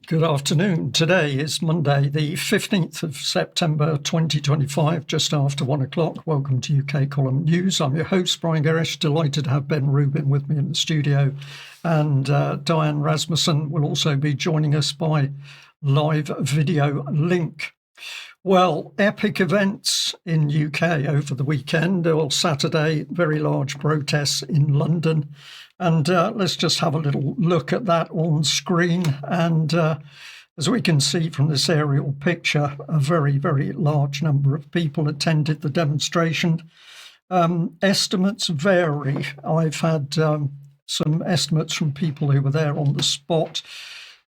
Good afternoon. Today is Monday, the 15th of September 2025, just after 1 o'clock. Welcome to UK Column News. I'm your host, Brian Gerrish. Delighted to have Ben Rubin with me in the studio. And Diane Rasmussen will also be joining us by live video link. Well, epic events in UK over the weekend, or Saturday, very large protests in London. And let's just have a little look at that on screen. And as we can see from this aerial picture, a very, very large number of people attended the demonstration. Estimates vary. I've had some estimates from people who were there on the spot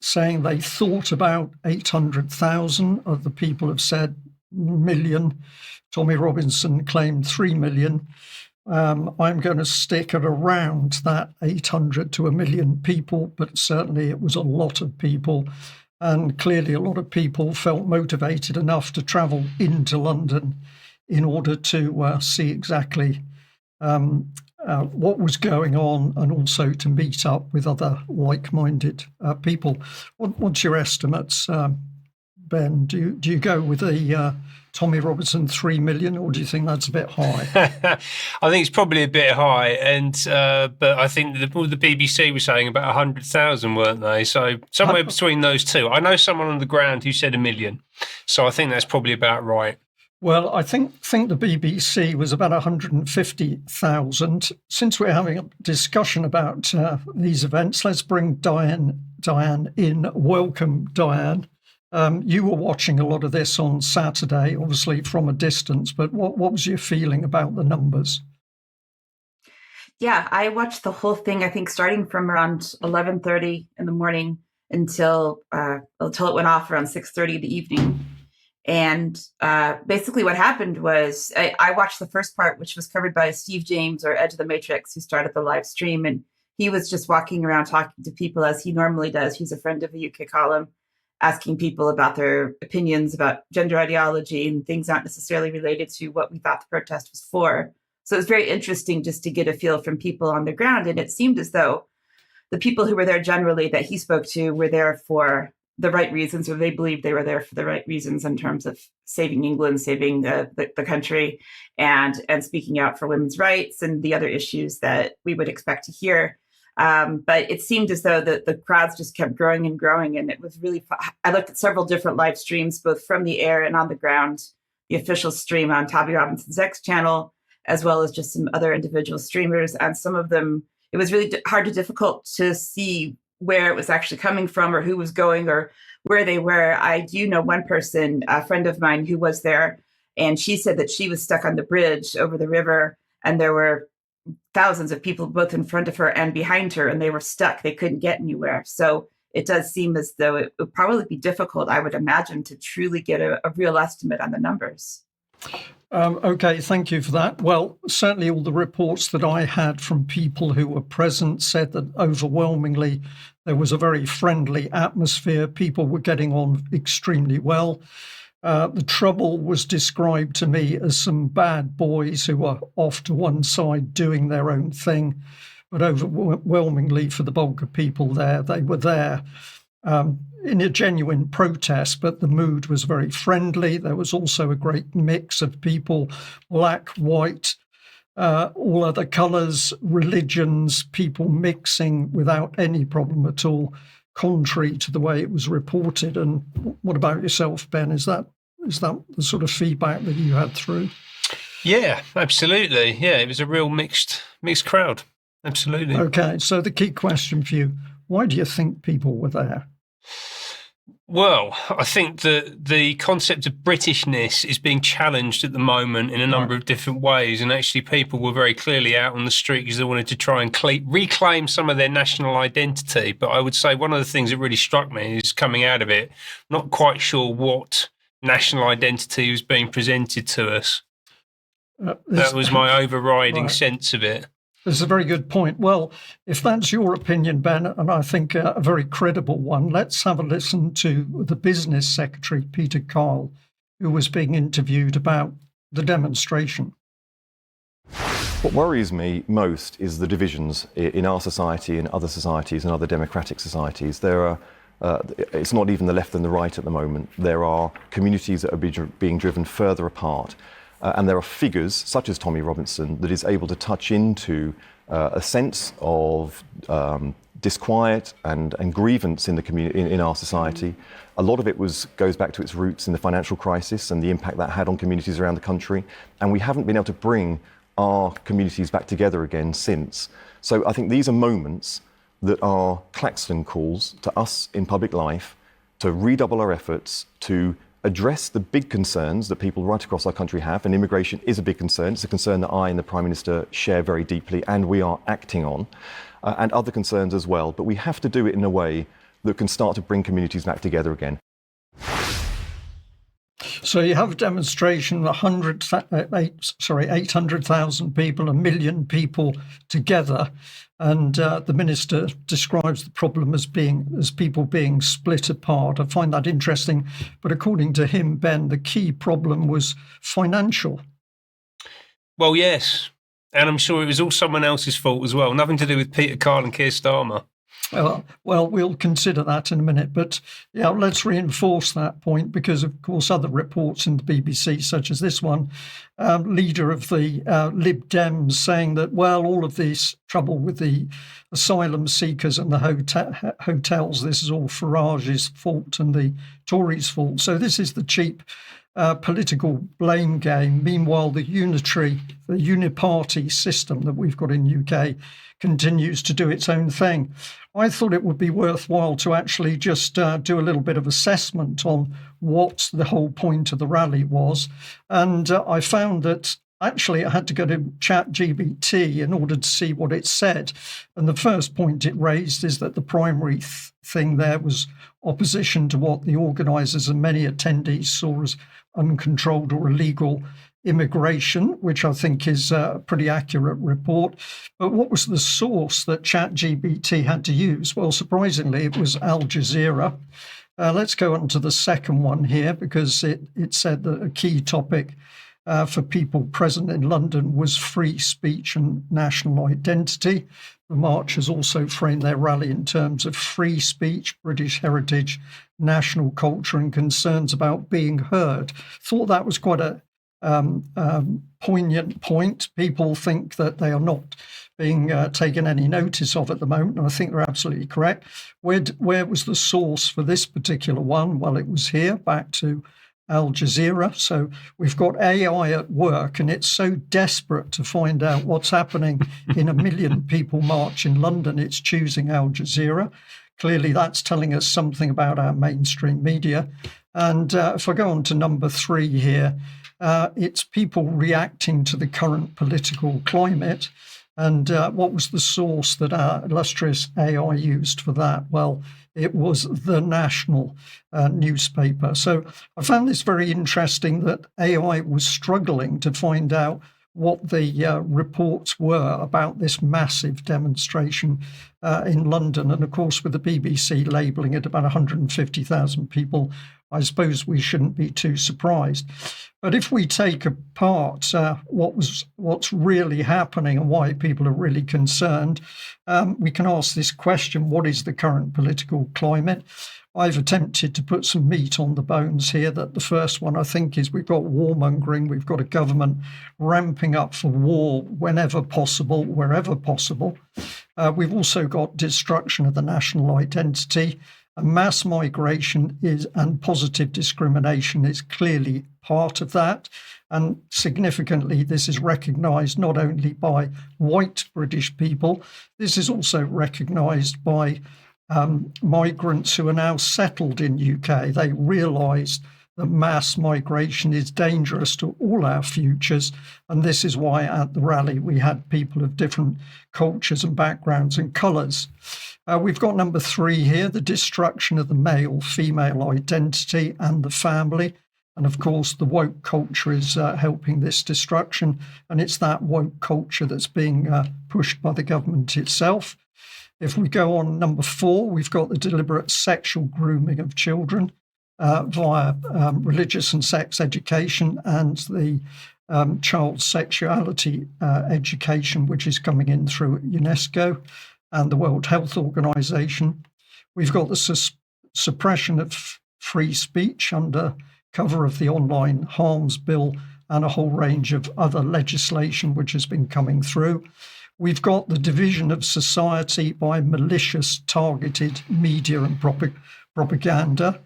saying they thought about 800,000. Other people have said million. Tommy Robinson claimed 3 million. I'm going to stick at around that 800 to a million people, but certainly it was a lot of people. And clearly a lot of people felt motivated enough to travel into London in order to see exactly what was going on, and also to meet up with other like-minded people. What's your estimates, Ben? Do you go with the Tommy Robinson 3 million, or do you think that's a bit high? I think it's probably a bit high, and but I think the BBC was saying about 100,000, weren't they? So somewhere between those two. I know someone on the ground who said 1 million, so I think that's probably about right. Well, I think the BBC was about 150,000. Since we're having a discussion about these events, let's bring Diane in. Welcome, Diane. You were watching a lot of this on Saturday, obviously from a distance, but what was your feeling about the numbers? Yeah, I watched the whole thing, I think, starting from around 11:30 in the morning until it went off around 6:30 in the evening. And basically what happened was I watched the first part, which was covered by Steve James, or Edge of the Matrix, who started the live stream. And he was just walking around talking to people as he normally does. He's a friend of the UK column, asking people about their opinions about gender ideology and things not necessarily related to what we thought the protest was for. So it was very interesting just to get a feel from people on the ground. And it seemed as though the people who were there generally that he spoke to were there for the right reasons, or they believed they were there for the right reasons in terms of saving England, saving the country, and speaking out for women's rights and the other issues that we would expect to hear. But it seemed as though the crowds just kept growing and growing. And it was really fun. I looked at several different live streams, both from the air and on the ground, the official stream on Tommy Robinson's X channel, as well as just some other individual streamers. And some of them, it was really difficult to see where it was actually coming from, or who was going, or where they were. I do know one person, a friend of mine, who was there, and she said that she was stuck on the bridge over the river, and there were thousands of people both in front of her and behind her, and they were stuck. They couldn't get anywhere. So it does seem as though it would probably be difficult, I would imagine, to truly get a real estimate on the numbers. Okay, thank you for that. Well, certainly all the reports that I had from people who were present said that overwhelmingly there was a very friendly atmosphere. People were getting on extremely well. The trouble was described to me as some bad boys who were off to one side doing their own thing. But overwhelmingly for the bulk of people there, they were there in a genuine protest, but the mood was very friendly. There was also a great mix of people, black, white, all other colours, religions, people mixing without any problem at all, contrary to the way it was reported. And what about yourself, Ben? Is that the sort of feedback that you had through? Yeah, absolutely. Yeah, it was a real mixed crowd. Absolutely. Okay, so the key question for you, why do you think people were there? Well, I think that the concept of Britishness is being challenged at the moment in a number of different ways. And actually people were very clearly out on the street because they wanted to try and reclaim some of their national identity. But I would say one of the things that really struck me is coming out of it, not quite sure what national identity was being presented to us. That was my overriding sense of it. That's a very good point. Well, if that's your opinion, Ben, and I think a very credible one, let's have a listen to the business secretary, Peter Kyle, who was being interviewed about the demonstration. What worries me most is the divisions in our society and other societies and other democratic societies. There are It's not even the left and the right at the moment. There are communities that are being driven further apart. And there are figures, such as Tommy Robinson, that is able to touch into a sense of disquiet and grievance in the community, in our society. A lot of it goes back to its roots in the financial crisis and the impact that had on communities around the country. And we haven't been able to bring our communities back together again since. So I think these are moments that are klaxon calls to us in public life to redouble our efforts to address the big concerns that people right across our country have, and immigration is a big concern. It's a concern that I and the Prime Minister share very deeply, and we are acting on, and other concerns as well. But we have to do it in a way that can start to bring communities back together again. So you have a demonstration, 800,000 people, 1 million people together, and the minister describes the problem as people being split apart. I find that interesting, but according to him, Ben, the key problem was financial. Well, yes, and I'm sure it was all someone else's fault as well. Nothing to do with Peter Kyle and Keir Starmer. Well, we'll consider that in a minute, but yeah, let's reinforce that point because, of course, other reports in the BBC, such as this one, leader of the Lib Dems saying that, well, all of this trouble with the asylum seekers and the hotels, this is all Farage's fault and the Tories' fault. So this is the cheap political blame game. Meanwhile, the uniparty system that we've got in UK continues to do its own thing. I thought it would be worthwhile to actually just do a little bit of assessment on what the whole point of the rally was. And I found that actually I had to go to ChatGPT in order to see what it said. And the first point it raised is that the primary thing there was opposition to what the organisers and many attendees saw as uncontrolled or illegal immigration, which I think is a pretty accurate report. But what was the source that ChatGPT had to use? Well, surprisingly, it was Al Jazeera. Let's go on to the second one here, because it said that a key topic for people present in London was free speech and national identity. The marchers also framed their rally in terms of free speech, British heritage, national culture, and concerns about being heard. Thought that was quite a poignant point. People think that they are not being taken any notice of at the moment, and I think they're absolutely correct. Where was the source for this particular one? Well, it was here, back to Al Jazeera. So we've got AI at work, and it's so desperate to find out what's happening in 1 million people march in London, it's choosing Al Jazeera. Clearly, that's telling us something about our mainstream media. And if I go on to number 3 here, it's people reacting to the current political climate. And what was the source that our illustrious AI used for that? Well, it was the National newspaper. So I found this very interesting that AI was struggling to find out what the reports were about this massive demonstration in London. And of course, with the BBC labelling it about 150,000 people, I suppose we shouldn't be too surprised. But if we take apart what's really happening and why people are really concerned, we can ask this question: what is the current political climate? I've attempted to put some meat on the bones here. That the first one, I think, is we've got warmongering. We've got a government ramping up for war whenever possible, wherever possible. We've also got destruction of the national identity. Mass migration and positive discrimination is clearly part of that. And significantly, this is recognised not only by white British people, this is also recognised by migrants who are now settled in UK. They realise that mass migration is dangerous to all our futures. And this is why at the rally we had people of different cultures and backgrounds and colours. We've got number 3 here, the destruction of the male-female identity and the family. And of course, the woke culture is helping this destruction. And it's that woke culture that's being pushed by the government itself. If we go on number 4, we've got the deliberate sexual grooming of children via religious and sex education and the child sexuality education, which is coming in through UNESCO and the World Health Organization. We've got the suppression of free speech under cover of the Online Harms Bill and a whole range of other legislation which has been coming through. We've got the division of society by malicious targeted media and propaganda.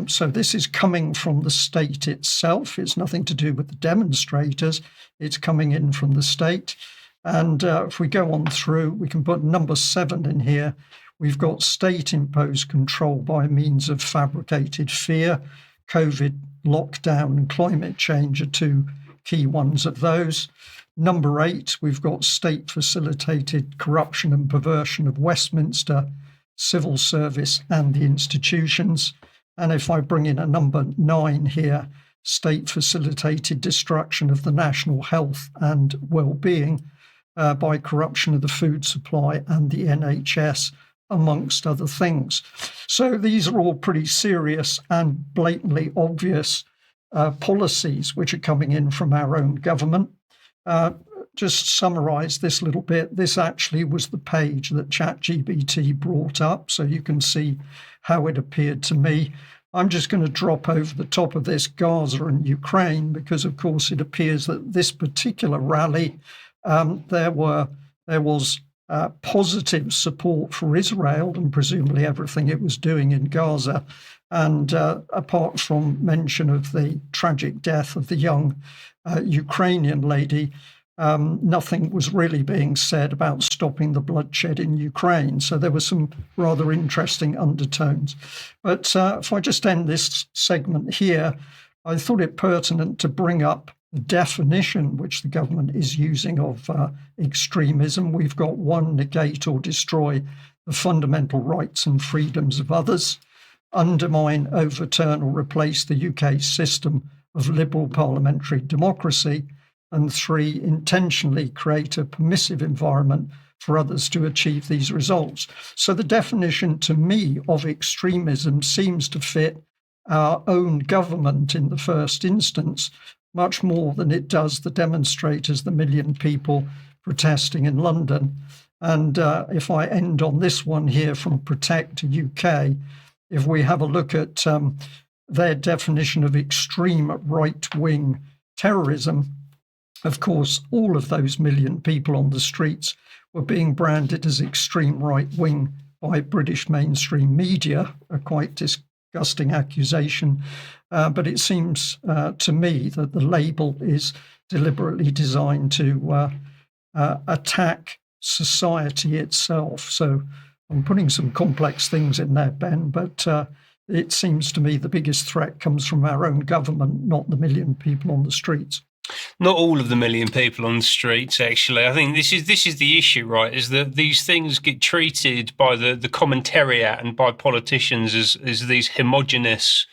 So this is coming from the state itself. It's nothing to do with the demonstrators. It's coming in from the state. And if we go on through, we can put number 7 in here. We've got state-imposed control by means of fabricated fear. COVID, lockdown, and climate change are 2 key ones of those. Number 8, we've got state-facilitated corruption and perversion of Westminster, civil service, and the institutions. And if I bring in a number 9 here, state-facilitated destruction of the national health and well-being by corruption of the food supply and the NHS, amongst other things. So these are all pretty serious and blatantly obvious policies which are coming in from our own government. Just summarise this little bit. This actually was the page that ChatGPT brought up, so you can see how it appeared to me. I'm just going to drop over the top of this Gaza and Ukraine because, of course, it appears that this particular rally, there was positive support for Israel and presumably everything it was doing in Gaza. And apart from mention of the tragic death of the young Ukrainian lady, nothing was really being said about stopping the bloodshed in Ukraine. So there were some rather interesting undertones. But if I just end this segment here, I thought it pertinent to bring up the definition which the government is using of extremism. We've got 1, negate or destroy the fundamental rights and freedoms of others, undermine, overturn or replace the UK system of liberal parliamentary democracy, and 3, intentionally create a permissive environment for others to achieve these results. So the definition to me of extremism seems to fit our own government in the first instance, much more than it does the demonstrators, the million people protesting in London. And if I end on this one here from Protect UK, if we have a look at their definition of extreme right-wing terrorism, of course, all of those million people on the streets were being branded as extreme right-wing by British mainstream media, a quite disgusting accusation. But it seems to me that the label is deliberately designed to attack society itself. So I'm putting some complex things in there, Ben, but it seems to me the biggest threat comes from our own government, not the million people on the streets. Not all of the million people on the streets, actually. I think this is the issue, right? Is that these things get treated by the commentariat and by politicians as these homogenous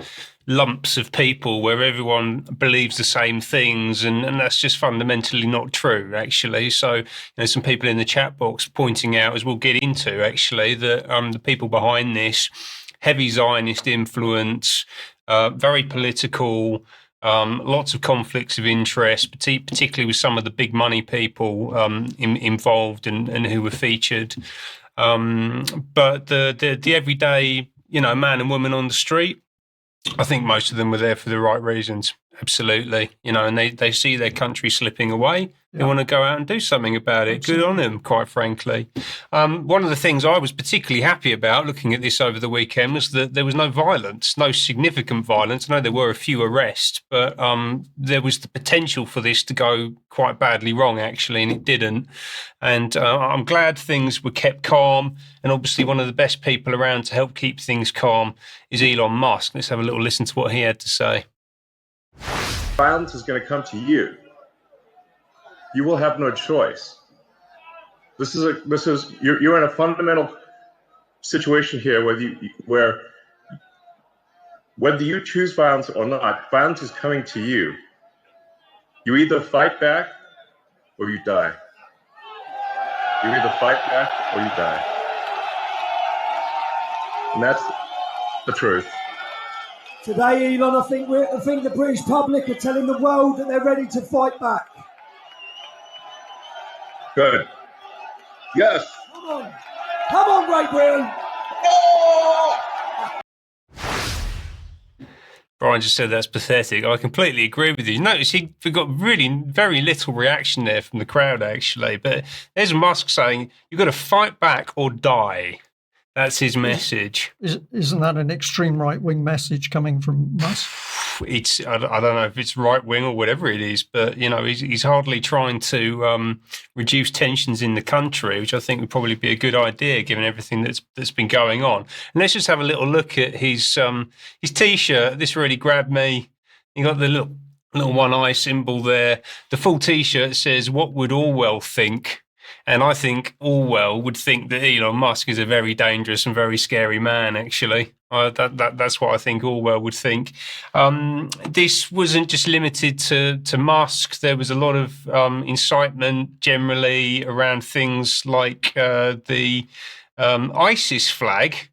lumps of people where everyone believes the same things, and that's just fundamentally not true, actually. So, some people in the chat box pointing out, as we'll get into, actually, that the people behind this, heavy Zionist influence, very political. Lots of conflicts of interest, particularly with some of the big money people involved and who were featured. But the everyday, man and woman on the street, I think most of them were there for the right reasons. Absolutely. And they see their country slipping away. They want to go out and do something about it. Absolutely. Good on them, quite frankly. One of the things I was particularly happy about looking at this over the weekend was that there was no violence, no significant violence. I know there were a few arrests, but there was the potential for this to go quite badly wrong, actually, and it didn't. And I'm glad things were kept calm. And obviously one of the best people around to help keep things calm is Elon Musk. Let's have a little listen to what he had to say. Violence is going to come to you. You will have no choice. You're in a fundamental situation here where whether you choose violence or not, violence is coming to you. You either fight back or you die. You either fight back or you die. And that's the truth. Today, Elon, I think the British public are telling the world that they're ready to fight back. Good. Yes. Come on, Great Britain. Brian just said that's pathetic. I completely agree with you. Notice we got really very little reaction there from the crowd, actually. But there's Musk saying, you've got to fight back or die. That's his message. Isn't that an extreme right-wing message coming from Musk? I don't know if it's right-wing or whatever it is, but, he's hardly trying to reduce tensions in the country, which I think would probably be a good idea given everything that's been going on. And let's just have a little look at his T-shirt. This really grabbed me. You got the little one eye symbol there. The full T-shirt says, "What would Orwell think?" And I think Orwell would think that Elon Musk is a very dangerous and very scary man, actually. That's what I think Orwell would think. This wasn't just limited to Musk. There was a lot of incitement generally around things like the ISIS flag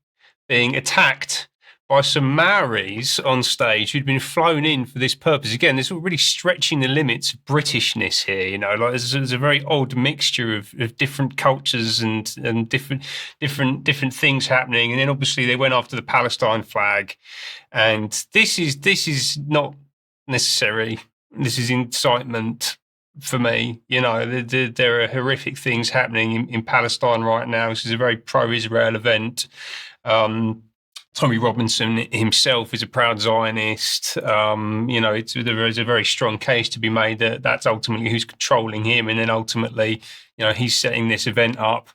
being attacked by some Maoris on stage who'd been flown in for this purpose. Again, this is really stretching the limits of Britishness here. Like there's a very odd mixture of different cultures and different things happening. And then obviously they went after the Palestine flag, and this is not necessary. This is incitement for me. There are horrific things happening in Palestine right now. This is a very pro-Israel event. Tommy Robinson himself is a proud Zionist. There is a very strong case to be made that that's ultimately who's controlling him, and then ultimately, he's setting this event up.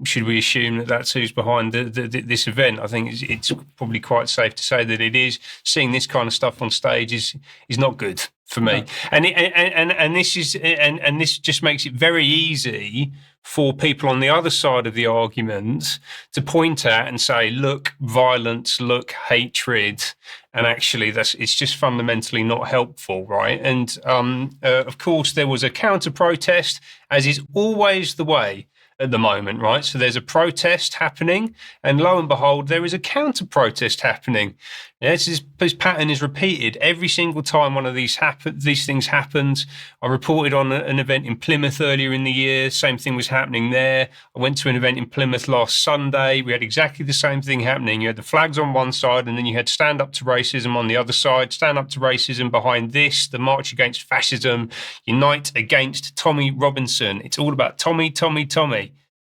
Should we assume that that's who's behind this event? I think it's probably quite safe to say that it is. Seeing this kind of stuff on stage is not good for me, and this just makes it very easy for people on the other side of the argument to point at and say, look, violence, look, hatred, and actually it's just fundamentally not helpful, right? And of course, there was a counter-protest, as is always the way at the moment, right? So there's a protest happening, and lo and behold, there is a counter-protest happening. This pattern is repeated every single time one of these things happens. I reported on an event in Plymouth earlier in the year. Same thing was happening there. I went to an event in Plymouth last Sunday. We had exactly the same thing happening. You had the flags on one side, and then you had Stand Up to Racism on the other side. Stand Up to Racism behind this, the March Against Fascism, Unite Against Tommy Robinson. It's all about Tommy.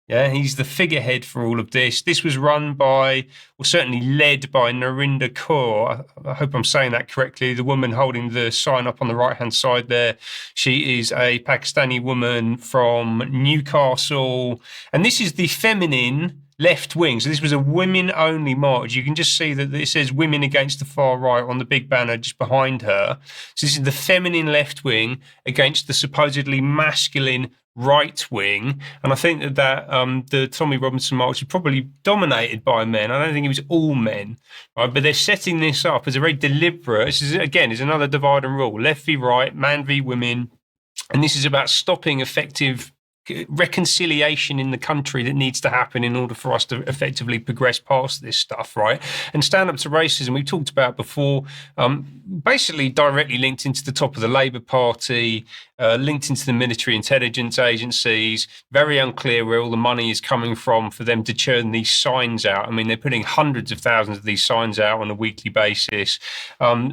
Yeah, he's the figurehead for all of this. This was run by, or certainly led by, Narinder Kaur. I hope I'm saying that correctly. The woman holding the sign up on the right-hand side there. She is a Pakistani woman from Newcastle. And this is the feminine left wing. So this was a women-only march. You can just see that it says women against the far right on the big banner just behind her. So this is the feminine left wing against the supposedly masculine right wing, and I think that the Tommy Robinson march is probably dominated by men. I don't think it was all men, right? But they're setting this up as a very deliberate. This is another divide and rule: left v right, man v women, and this is about stopping effective reconciliation in the country that needs to happen in order for us to effectively progress past this stuff, right? And Stand Up to Racism, we've talked about before, basically directly linked into the top of the Labour Party, linked into the military intelligence agencies, very unclear where all the money is coming from for them to churn these signs out. I mean, they're putting hundreds of thousands of these signs out on a weekly basis.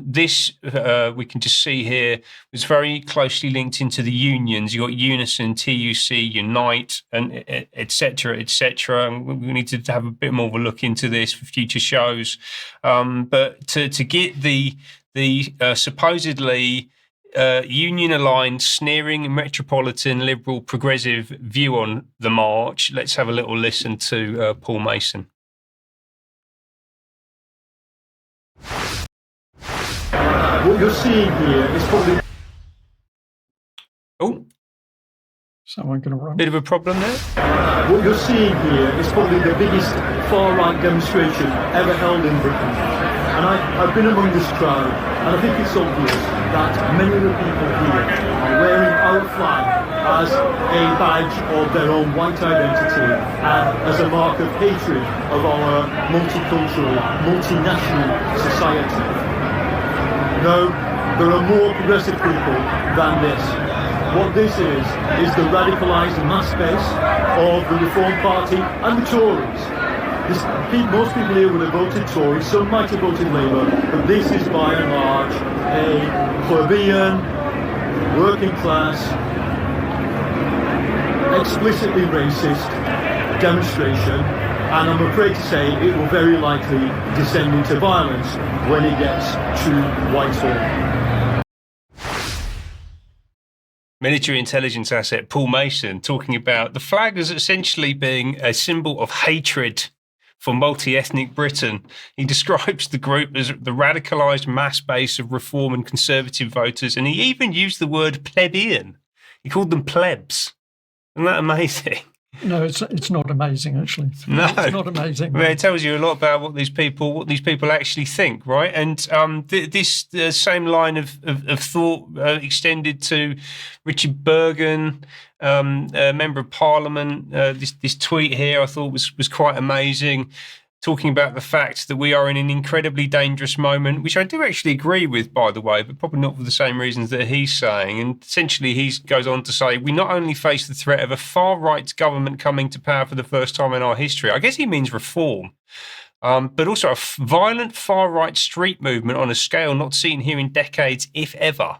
This, we can just see here, was very closely linked into the unions. You've got Unison, TUC, Unite, and et cetera, and we need to have a bit more of a look into this for future shows. But to get the supposedly union-aligned, sneering, metropolitan, liberal, progressive view on the march, let's have a little listen to Paul Mason. What you're seeing here is probably... Oh. Someone going to run? Bit of a problem there. What you're seeing here is probably the biggest far-right demonstration ever held in Britain. And I've been among this crowd, and I think it's obvious that many of the people here are wearing our flag as a badge of their own white identity and as a mark of hatred of our multicultural, multinational society. No, there are more progressive people than this. What this is the radicalised mass base of the Reform Party and the Tories. Most people here would have voted Tory, some might have voted Labour, but this is by and large a plebeian, working class, explicitly racist demonstration, and I'm afraid to say it will very likely descend into violence when it gets to Whitehall. Military intelligence asset Paul Mason talking about the flag as essentially being a symbol of hatred for multi-ethnic Britain. He describes the group as the radicalised mass base of reform and conservative voters, and he even used the word plebeian. He called them plebs. Isn't that amazing? No, it's not amazing, actually. No, it's not amazing. I mean, it tells you a lot about what these people actually think, right? And this same line of thought extended to Richard Bergen, a member of Parliament. This tweet here I thought was quite amazing, talking about the fact that we are in an incredibly dangerous moment, which I do actually agree with, by the way, but probably not for the same reasons that he's saying. And essentially, he goes on to say, we not only face the threat of a far-right government coming to power for the first time in our history, I guess he means reform, but also a violent far-right street movement on a scale not seen here in decades, if ever.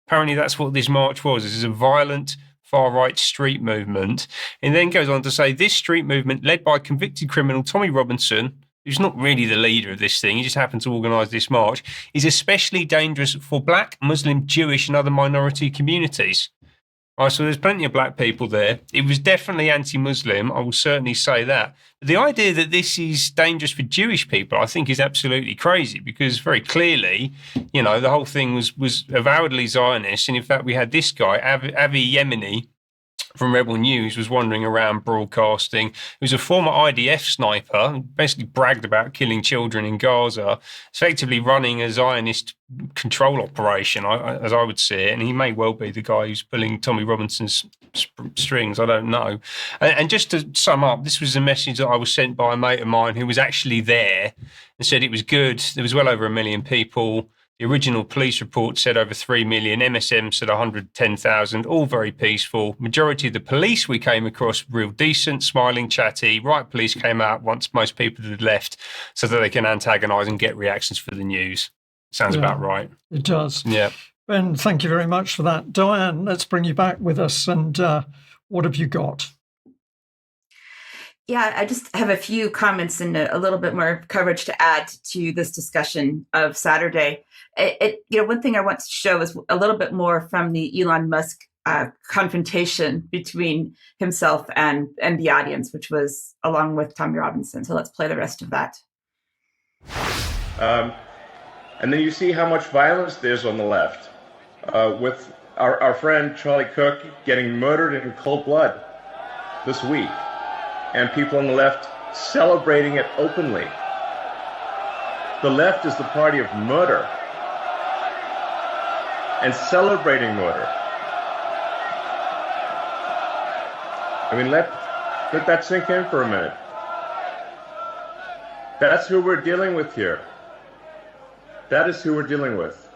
Apparently, that's what this march was. This is a violent far-right street movement, and then goes on to say this street movement, led by convicted criminal Tommy Robinson, who's not really the leader of this thing, he just happened to organise this march, is especially dangerous for Black, Muslim, Jewish and other minority communities. All right, so there's plenty of Black people there. It was definitely anti-Muslim, I will certainly say that. But the idea that this is dangerous for Jewish people, I think, is absolutely crazy, because very clearly, you know, the whole thing was avowedly Zionist. And in fact, we had this guy, Avi Yemeni, from Rebel News, was wandering around broadcasting. He was a former IDF sniper, basically bragged about killing children in Gaza, effectively running a Zionist control operation, as I would see it. And he may well be the guy who's pulling Tommy Robinson's strings, I don't know. And just to sum up, this was a message that I was sent by a mate of mine who was actually there and said it was good. There was well over 1 million people. The original police report said over 3 million. MSM said 110,000, all very peaceful. Majority of the police we came across real decent, smiling, chatty. Riot police came out once most people had left so that they can antagonise and get reactions for the news. Sounds about right. It does. Yeah. Ben, thank you very much for that. Diane, let's bring you back with us. And what have you got? Yeah, I just have a few comments and a little bit more coverage to add to this discussion of Saturday. One thing I want to show is a little bit more from the Elon Musk confrontation between himself and the audience, which was along with Tommy Robinson. So let's play the rest of that. And then you see how much violence there's on the left, with our friend Charlie Kirk getting murdered in cold blood this week, and people on the left celebrating it openly. The left is the party of murder and celebrating murder. I mean, let that sink in for a minute. That's who we're dealing with here. That is who we're dealing with.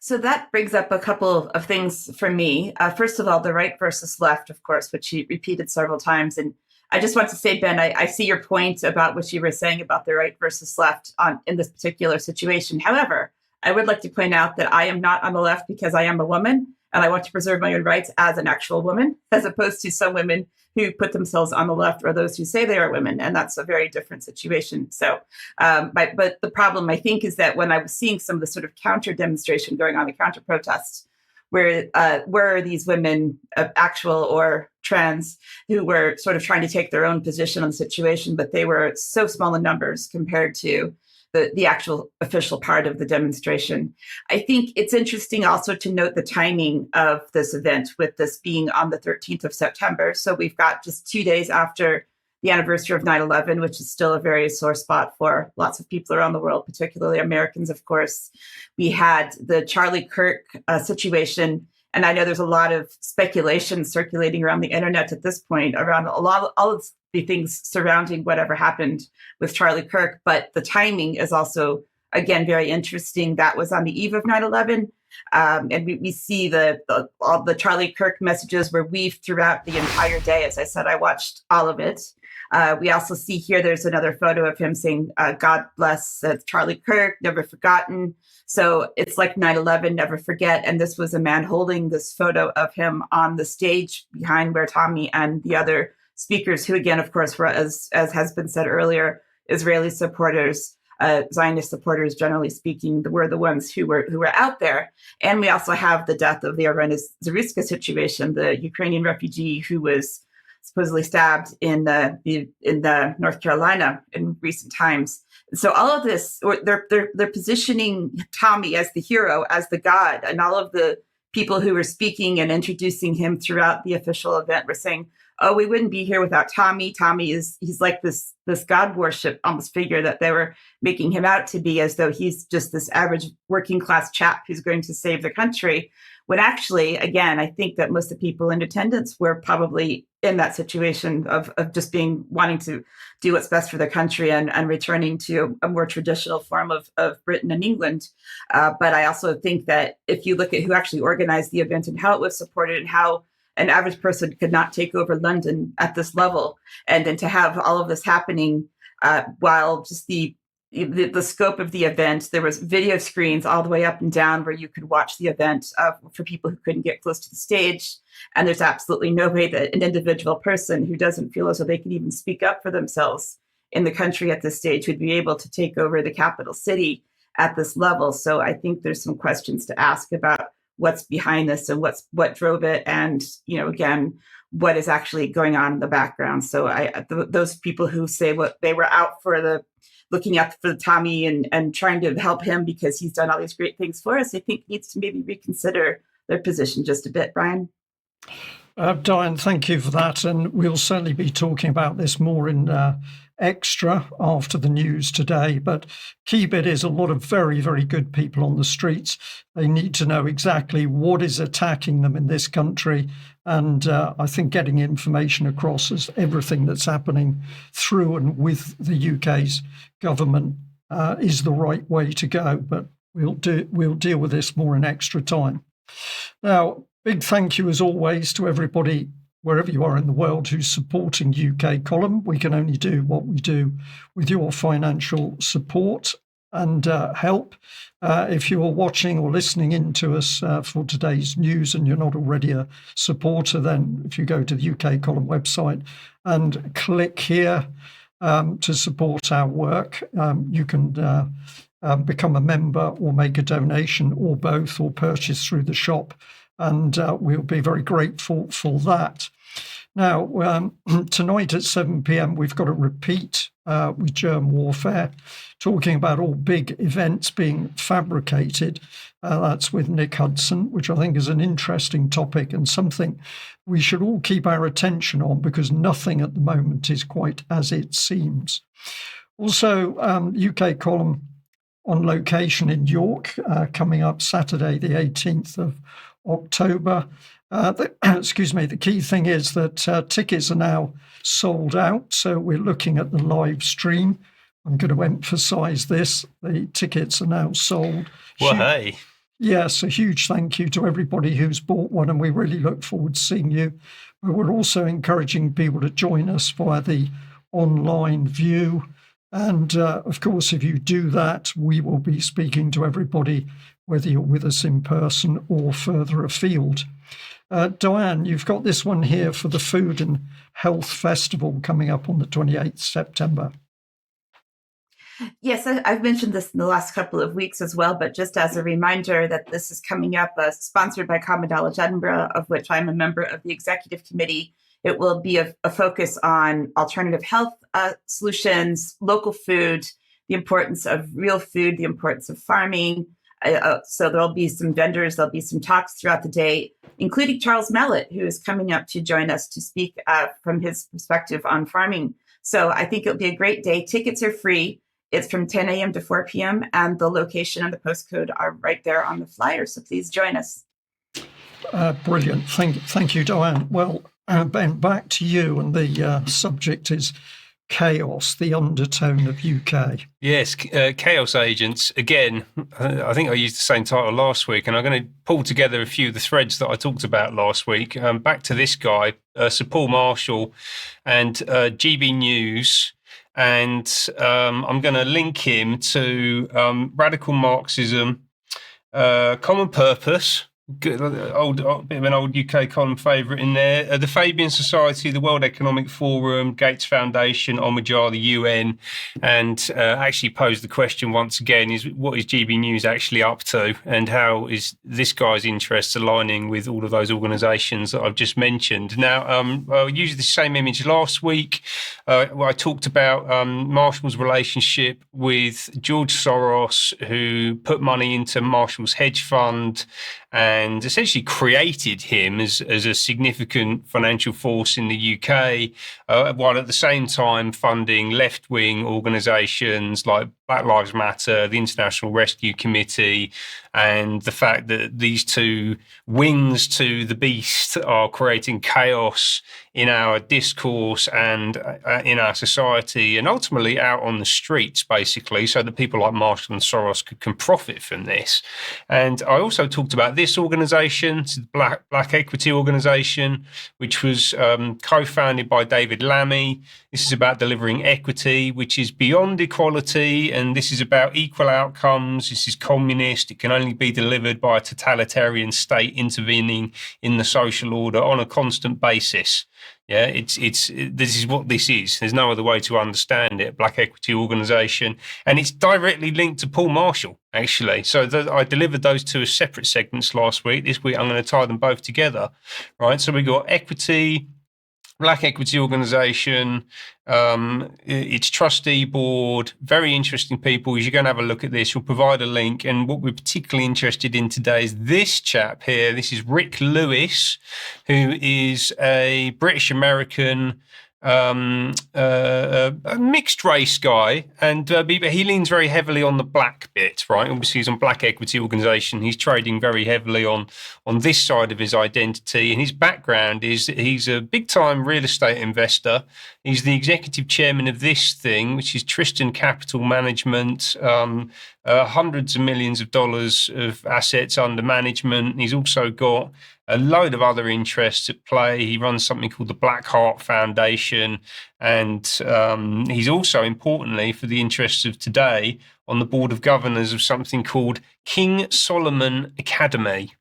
So that brings up a couple of things for me. First of all, the right versus left, of course, which he repeated several times. And I just want to say, Ben, I see your point about what you were saying about the right versus left in this particular situation. However, I would like to point out that I am not on the left because I am a woman and I want to preserve my own rights as an actual woman, as opposed to some women who put themselves on the left or those who say they are women. And that's a very different situation. So, but the problem, I think, is that when I was seeing some of the sort of counter demonstration going on, the counter protests, where were these women, actual or trans, who were sort of trying to take their own position on the situation, but they were so small in numbers compared to the actual official part of the demonstration. I think it's interesting also to note the timing of this event, with this being on the 13th of September. So we've got just 2 days after the anniversary of 9/11, which is still a very sore spot for lots of people around the world, particularly Americans, of course. We had the Charlie Kirk situation. And I know there's a lot of speculation circulating around the internet at this point around all of the things surrounding whatever happened with Charlie Kirk. But the timing is also, again, very interesting. That was on the eve of 9/11. And we see all the Charlie Kirk messages were weaved throughout the entire day. As I said, I watched all of it. We also see here, there's another photo of him saying, God bless Charlie Kirk, never forgotten. So it's like 9/11, never forget. And this was a man holding this photo of him on the stage behind where Tommy and the other speakers, who again, of course, were, as has been said earlier, Israeli supporters, Zionist supporters, generally speaking, were the ones who were out there. And we also have the death of the Irena Zaruska situation, the Ukrainian refugee who was supposedly stabbed in the North Carolina in recent times. So all of this, they're positioning Tommy as the hero, as the god, and all of the people who were speaking and introducing him throughout the official event were saying, "Oh, we wouldn't be here without Tommy. He's like this god worship almost figure that they were making him out to be, as though he's just this average working class chap who's going to save the country." When actually, again, I think that most of the people in attendance were probably in that situation of just wanting to do what's best for the country and returning to a more traditional form of Britain and England. But I also think that if you look at who actually organized the event and how it was supported and how an average person could not take over London at this level, and then to have all of this happening while just the scope of the event, there was video screens all the way up and down where you could watch the event for people who couldn't get close to the stage. And there's absolutely no way that an individual person who doesn't feel as though they can even speak up for themselves in the country at this stage would be able to take over the capital city at this level. So I think there's some questions to ask about what's behind this and what drove it, and again, what is actually going on in the background. So those people who say what they were out for looking out for Tommy and trying to help him because he's done all these great things for us, I think needs to maybe reconsider their position just a bit. Brian? Diane, thank you for that. And we'll certainly be talking about this more in extra after the news today. But key bit is a lot of very, very good people on the streets. They need to know exactly what is attacking them in this country. And I think getting information across as everything that's happening through and with the UK's government is the right way to go. But we'll deal with this more in extra time. Now, big thank you as always to everybody wherever you are in the world who's supporting UK Column. We can only do what we do with your financial support and help. If you are watching or listening in to us for today's news and you're not already a supporter, then if you go to the UK Column website and click here to support our work, you can become a member or make a donation or both, or purchase through the shop. And we'll be very grateful for that. Now, tonight at 7 p.m, we've got a repeat with germ warfare, talking about all big events being fabricated. That's with Nick Hudson, which I think is an interesting topic and something we should all keep our attention on, because nothing at the moment is quite as it seems. Also, UK Column on location in York, coming up Saturday, the 18th of October. The key thing is that tickets are now sold out, so we're looking at the live stream. I'm going to emphasise this. The tickets are now sold. Well, hey. Yes, a huge thank you to everybody who's bought one, and we really look forward to seeing you. But we're also encouraging people to join us via the online view. And of course, if you do that, we will be speaking to everybody, whether you're with us in person or further afield. Diane, you've got this one here for the Food and Health Festival coming up on the 28th September. Yes, I've mentioned this in the last couple of weeks as well, but just as a reminder that this is coming up, sponsored by Common Knowledge Edinburgh, of which I'm a member of the executive committee. It will be a focus on alternative health solutions, local food, the importance of real food, the importance of farming. So there'll be some vendors, there'll be some talks throughout the day, including Charles Mellett, who is coming up to join us to speak from his perspective on farming. So I think it'll be a great day. Tickets are free. It's from 10 a.m. to 4 p.m. and the location and the postcode are right there on the flyer. So please join us. Brilliant. Thank you, Diane. Well, Ben, back to you. And the subject is chaos, the undertone of UK. Yes, Chaos Agents. Again, I think I used the same title last week, and I'm going to pull together a few of the threads that I talked about last week. Back to this guy, Sir Paul Marshall, and GB News. And I'm going to link him to Radical Marxism, Common Purpose, good, bit of an old UK column favourite in there. The Fabian Society, the World Economic Forum, Gates Foundation, Omajar, the UN, and actually posed the question once again: is what is GB News actually up to, and how is this guy's interests aligning with all of those organisations that I've just mentioned? Now, I used the same image last week. Where I talked about Marshall's relationship with George Soros, who put money into Marshall's hedge fund and essentially created him as a significant financial force in the UK, while at the same time funding left-wing organisations like Black Lives Matter, the International Rescue Committee, and the fact that these two wings to the beast are creating chaos in our discourse and in our society, and ultimately out on the streets, basically, so that people like Marshall and Soros can profit from this. And I also talked about this organisation, the Black Equity Organisation, which was co-founded by David Lammy. This is about delivering equity, which is beyond equality, and this is about equal outcomes. This is communist. It can only be delivered by a totalitarian state intervening in the social order on a constant basis. Yeah, this is what this is. There's no other way to understand it. Black Equity Organisation, and it's directly linked to Paul Marshall, actually. So I delivered those two as separate segments last week. This week, I'm going to tie them both together, right? So we got equity, Black Equity Organisation, its trustee board, very interesting people. You're going to have a look at this. We'll provide a link. And what we're particularly interested in today is this chap here. This is Rick Lewis, who is a British-American a mixed race guy, and he leans very heavily on the black bit, right? Obviously, he's on Black Equity Organisation. He's trading very heavily on this side of his identity, and his background is that he's a big-time real estate investor. He's the executive chairman of this thing, which is Tristan Capital Management. Hundreds of millions of dollars of assets under management. He's also got a load of other interests at play. He runs something called the Black Heart Foundation. And he's also, importantly, for the interests of today, on the board of governors of something called King Solomon Academy.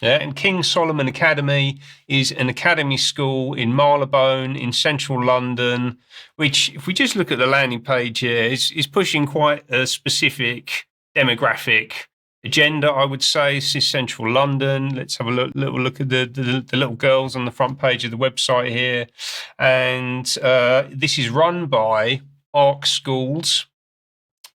Yeah, and King Solomon Academy is an academy school in Marylebone in central London, which, if we just look at the landing page here, is pushing quite a specific demographic agenda, I would say. This is central London. Let's have a little look at the little girls on the front page of the website here. And this is run by ARC Schools.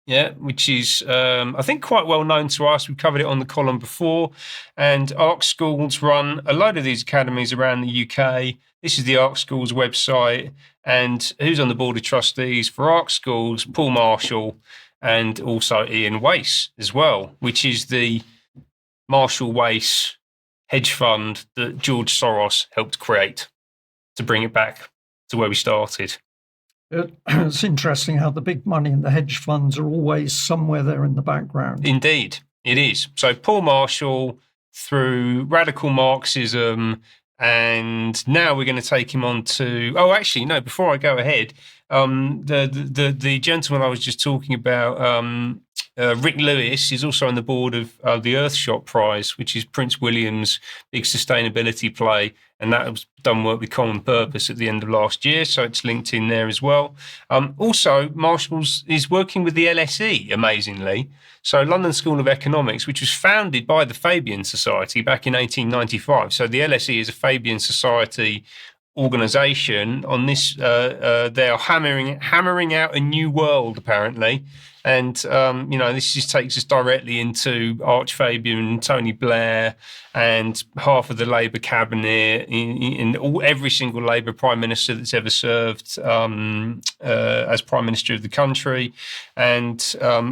Yeah, which is, I think, quite well known to us. We've covered it on the column before. And ARC Schools run a load of these academies around the UK. This is the ARC Schools website. And who's on the board of trustees for ARC Schools? Paul Marshall, and also Ian Wace as well, which is the Marshall Wace hedge fund that George Soros helped create to bring it back to where we started. It's interesting how the big money in the hedge funds are always somewhere there in the background. Indeed, it is. So Paul Marshall through radical Marxism, and now we're going to take him on to... Oh, actually, no, before I go ahead, the gentleman I was just talking about, Rick Lewis, is also on the board of the Earthshot Prize, which is Prince William's big sustainability play, and that was done work with Common Purpose at the end of last year, so it's linked in there as well. Also, Marshall's is working with the LSE, amazingly. So London School of Economics, which was founded by the Fabian Society back in 1895. So the LSE is a Fabian Society organisation. On this, they are hammering out a new world, apparently. And, this just takes us directly into Arch Fabian, Tony Blair, and half of the Labour cabinet, every single Labour Prime Minister that's ever served as Prime Minister of the country. And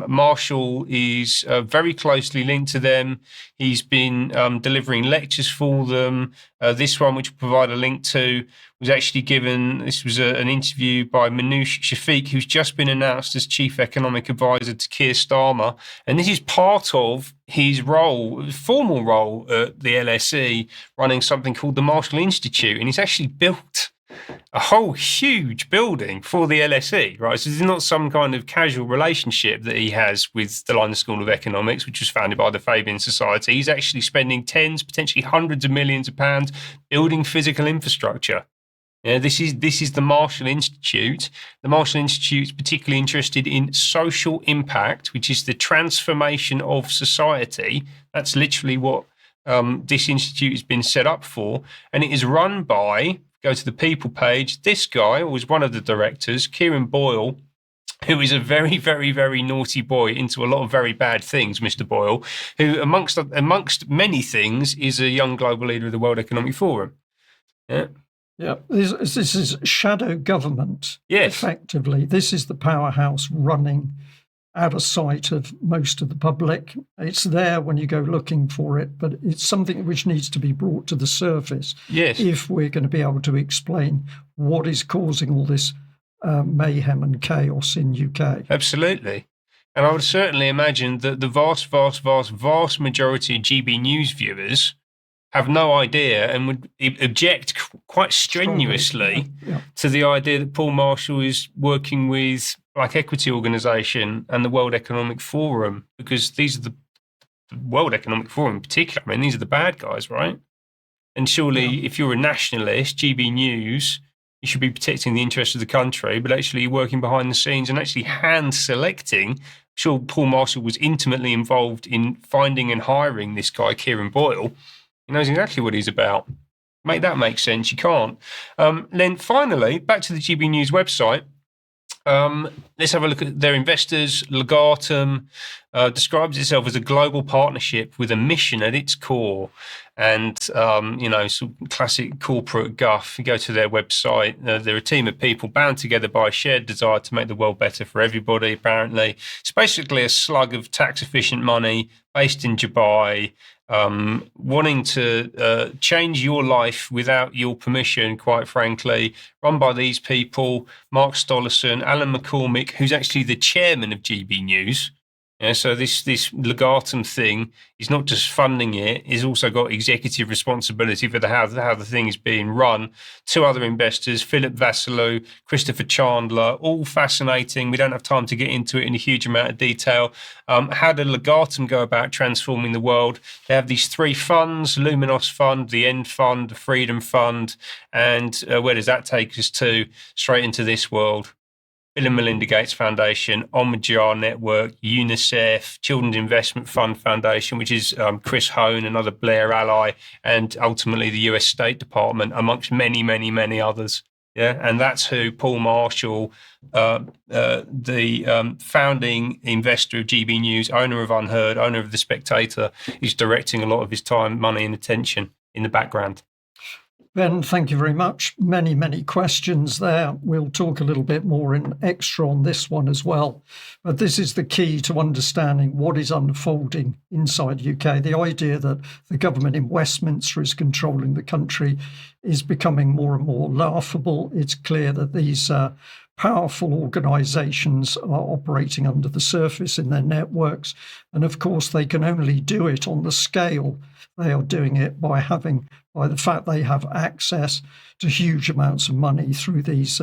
Marshall is very closely linked to them. He's been delivering lectures for them. This one, which we'll provide a link to, was actually given, this was an interview by Manoush Shafiq, who's just been announced as Chief Economic Advisor to Keir Starmer. And this is part of his role, formal role at the LSE, running something called the Marshall Institute. And he's actually built a whole huge building for the LSE, right? So there's not some kind of casual relationship that he has with the London School of Economics, which was founded by the Fabian Society. He's actually spending tens, potentially hundreds of millions of pounds building physical infrastructure. Yeah, this is the Marshall Institute. The Marshall Institute is particularly interested in social impact, which is the transformation of society. That's literally what this institute has been set up for. And it is run by, go to the people page, this guy was one of the directors, Kieran Boyle, who is a very, very, very naughty boy into a lot of very bad things, Mr. Boyle, who amongst many things is a young global leader of the World Economic Forum. Yeah. Yeah, this is shadow government. Yes. Effectively, this is the powerhouse running out of sight of most of the public. It's there when you go looking for it, but it's something which needs to be brought to the surface. Yes. If we're going to be able to explain what is causing all this mayhem and chaos in UK. Absolutely. And I would certainly imagine that the vast majority of GB News viewers have no idea and would object quite strenuously to the idea that Paul Marshall is working with Black Equity Organisation and the World Economic Forum, because these are the World Economic Forum in particular. I mean, these are the bad guys, right? And surely if you're a nationalist, GB News, you should be protecting the interests of the country, but actually working behind the scenes and actually hand selecting. I'm sure Paul Marshall was intimately involved in finding and hiring this guy, Kieran Boyle. He knows exactly what he's about. Make that make sense. You can't. Then finally, back to the GB News website. Let's have a look at their investors. Legatum describes itself as a global partnership with a mission at its core. And, sort of classic corporate guff. You go to their website, they're a team of people bound together by a shared desire to make the world better for everybody, apparently. It's basically a slug of tax-efficient money based in Dubai, wanting to change your life without your permission, quite frankly, run by these people, Mark Stollerson, Alan McCormick, who's actually the chairman of GB News. Yeah, so this Legatum thing is not just funding it; it's also got executive responsibility for how the thing is being run. Two other investors, Philip Vassalou, Christopher Chandler, all fascinating. We don't have time to get into it in a huge amount of detail. How did Legatum go about transforming the world? They have these three funds: Luminos Fund, the End Fund, the Freedom Fund, and where does that take us to? Straight into this world. Bill and Melinda Gates Foundation, Omidyar Network, UNICEF, Children's Investment Fund Foundation, which is Chris Hone, another Blair ally, and ultimately the US State Department, amongst many, many, many others. Yeah, and that's who Paul Marshall, the founding investor of GB News, owner of Unheard, owner of The Spectator, is directing a lot of his time, money, and attention in the background. Ben, thank you very much. Many, many questions there. We'll talk a little bit more in extra on this one as well. But this is the key to understanding what is unfolding inside UK. The idea that the government in Westminster is controlling the country is becoming more and more laughable. It's clear that these powerful organisations are operating under the surface in their networks. And of course, they can only do it on the scale they are doing it by the fact they have access to huge amounts of money through these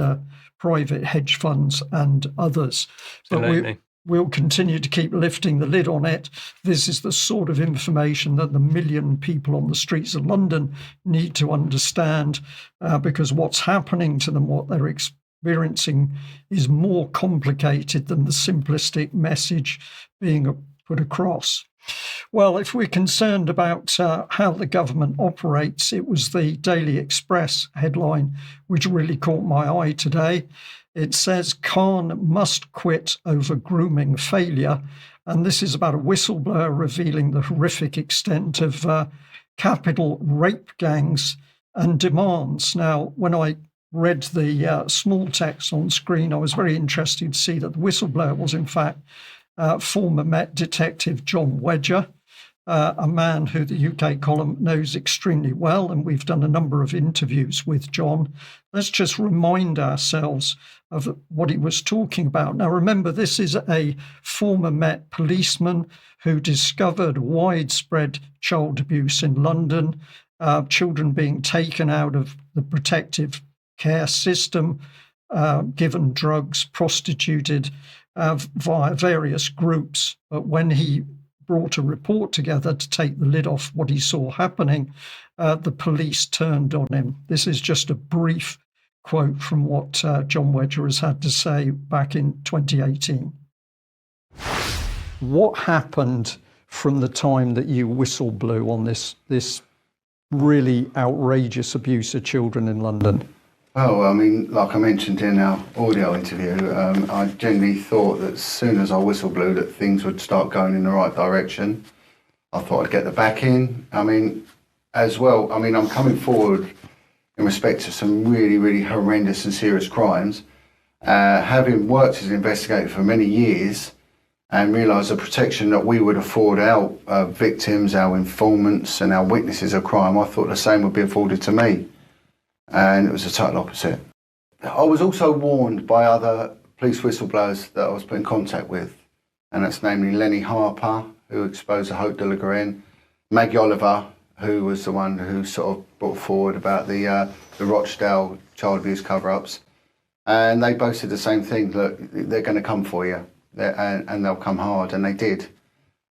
private hedge funds and others. But we'll continue to keep lifting the lid on it. This is the sort of information that the million people on the streets of London need to understand, because what's happening to them, what they're experiencing, is more complicated than the simplistic message being put across. Well, if we're concerned about how the government operates, it was the Daily Express headline which really caught my eye today. It says, Khan must quit over grooming failure. And this is about a whistleblower revealing the horrific extent of capital rape gangs and demands. Now, when I read the small text on screen, I was very interested to see that the whistleblower was, in fact, former Met Detective John Wedger. a man who the UK column knows extremely well, and we've done a number of interviews with John. Let's just remind ourselves of what he was talking about. Now, remember, this is a former Met policeman who discovered widespread child abuse in London, children being taken out of the protective care system, given drugs, prostituted via various groups. But when he brought a report together to take the lid off what he saw happening, the police turned on him. This is just a brief quote from what John Wedger has had to say back in 2018. What happened from the time that you whistle blew on this really outrageous abuse of children in London? Oh, I mean, like I mentioned in our audio interview, I genuinely thought that as soon as I whistle blew that things would start going in the right direction. I thought I'd get the backing. I mean, as well, I mean, I'm coming forward in respect to some really, really horrendous and serious crimes. Having worked as an investigator for many years and realised the protection that we would afford our victims, our informants and our witnesses of crime, I thought the same would be afforded to me. And it was the total opposite. I was also warned by other police whistleblowers that I was put in contact with, and that's namely Lenny Harper, who exposed the Hope de la Garenne, Maggie Oliver, who was the one who sort of brought forward about the Rochdale child abuse cover-ups, and they both said the same thing: look, they're going to come for you, and they'll come hard, and they did.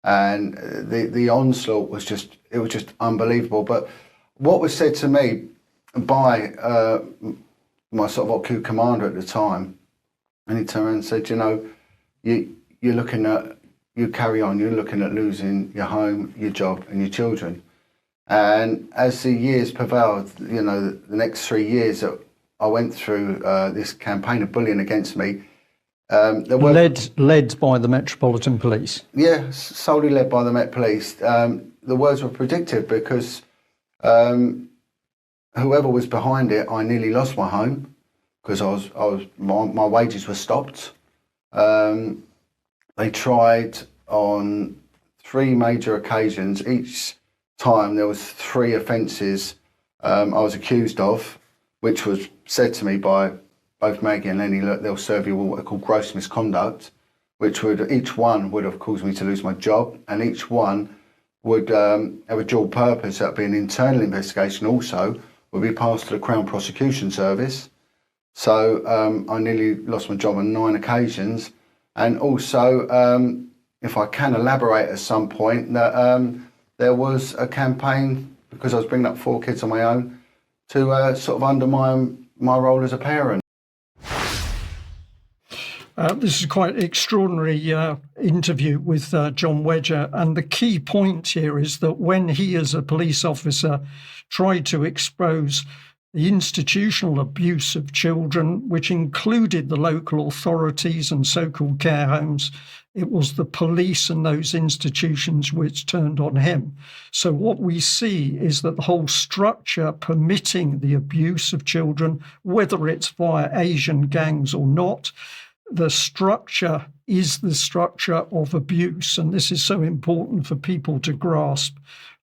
And the onslaught was just unbelievable. But what was said to me by my sort of OPCU commander at the time, and he turned around and said, you know, you're looking at, you carry on, you're looking at losing your home, your job and your children. And as the years prevailed, you know, the next 3 years that I went through this campaign of bullying against me, there were led by the Metropolitan Police. Yeah, solely led by the Met Police. The words were predictive because whoever was behind it, I nearly lost my home because my wages were stopped. They tried on 3 major occasions. Each time there was 3 offences I was accused of, which was said to me by both Maggie and Lenny, look, they'll serve you what are called gross misconduct, which each one would have caused me to lose my job, and each one would have a dual purpose. That would be an internal investigation also, would be passed to the Crown Prosecution Service. So I nearly lost my job on 9 occasions. And also, if I can elaborate at some point, that there was a campaign, because I was bringing up 4 kids on my own, to sort of undermine my role as a parent. This is quite an extraordinary interview with John Wedger, and the key point here is that when he, as a police officer, tried to expose the institutional abuse of children, which included the local authorities and so-called care homes, it was the police and those institutions which turned on him. So what we see is that the whole structure permitting the abuse of children, whether it's via Asian gangs or not, the structure is the structure of abuse. And this is so important for people to grasp,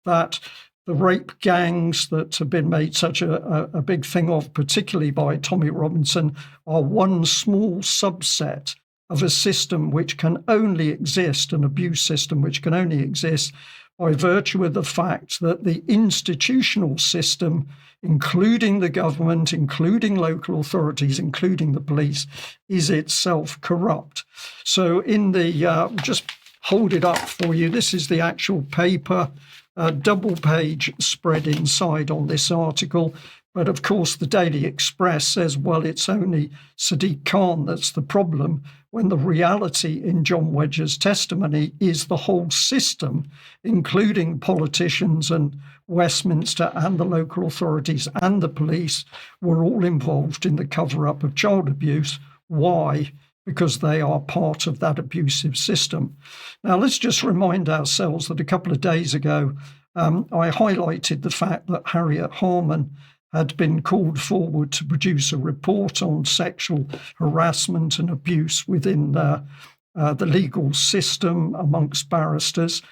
that the rape gangs that have been made such a big thing of, particularly by Tommy Robinson, are one small subset of a system which can only exist, an abuse system which can only exist by virtue of the fact that the institutional system, including the government, including local authorities, including the police, is itself corrupt. So in the, just hold it up for you, this is the actual paper, double page spread inside on this article. But of course, the Daily Express says, well, it's only Sadiq Khan that's the problem, when the reality in John Wedger's testimony is the whole system, including politicians and Westminster and the local authorities and the police, were all involved in the cover-up of child abuse. Why? Because they are part of that abusive system. Now, let's just remind ourselves that a couple of days ago, I highlighted the fact that Harriet Harman had been called forward to produce a report on sexual harassment and abuse within the legal system amongst barristers.